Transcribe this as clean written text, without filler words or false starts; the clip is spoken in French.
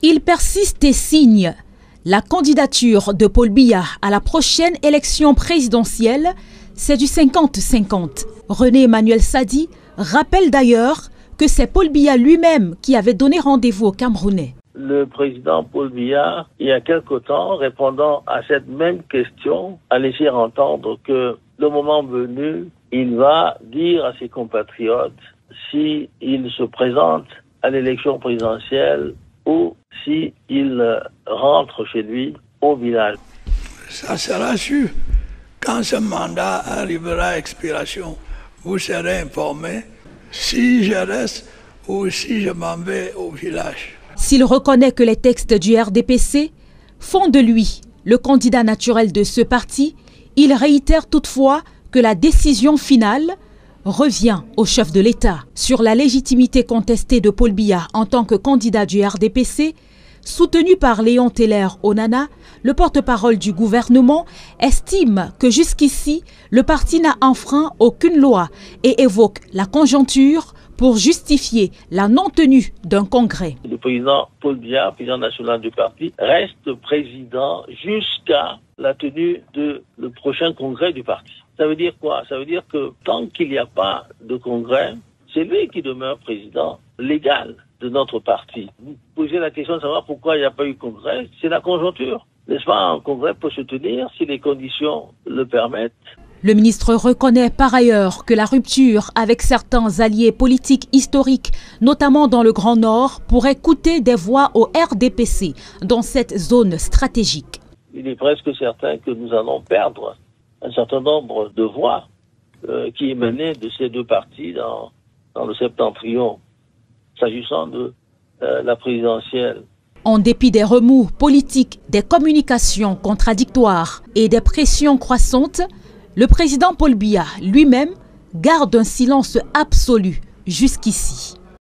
Il persiste et signe. La candidature de Paul Biya à la prochaine élection présidentielle, c'est du 50-50. René Emmanuel Sadi rappelle d'ailleurs que c'est Paul Biya lui-même qui avait donné rendez-vous aux Camerounais. Le président Paul Biya, il y a quelque temps, répondant à cette même question, a laissé entendre que le moment venu, il va dire à ses compatriotes s'il se présente à l'élection présidentielle ou s'il rentre chez lui au village. Ça sera sûr. Quand ce mandat arrivera à expiration, vous serez informés si je reste ou si je m'en vais au village. S'il reconnaît que les textes du RDPC font de lui le candidat naturel de ce parti, il réitère toutefois que la décision finale revient au chef de l'État. Sur la légitimité contestée de Paul Biya en tant que candidat du RDPC, soutenu par Léon Teller-Onana, le porte-parole du gouvernement estime que jusqu'ici, le parti n'a enfreint aucune loi et évoque la conjoncture pour justifier la non-tenue d'un congrès. Le président Paul Biya, président national du parti, reste président jusqu'à la tenue du prochain congrès du parti. Ça veut dire quoi? Ça veut dire que tant qu'il n'y a pas de congrès, c'est lui qui demeure président légal de notre parti. Vous posez la question de savoir pourquoi il n'y a pas eu de congrès, c'est la conjoncture. N'est-ce pas? Un congrès peut se tenir si les conditions le permettent. Le ministre reconnaît par ailleurs que la rupture avec certains alliés politiques historiques, notamment dans le Grand Nord, pourrait coûter des voix au RDPC dans cette zone stratégique. Il est presque certain que nous allons perdre un certain nombre de voix qui émanaient de ces deux partis dans le septentrion, s'agissant de la présidentielle. En dépit des remous politiques, des communications contradictoires et des pressions croissantes, le président Paul Biya lui-même garde un silence absolu jusqu'ici.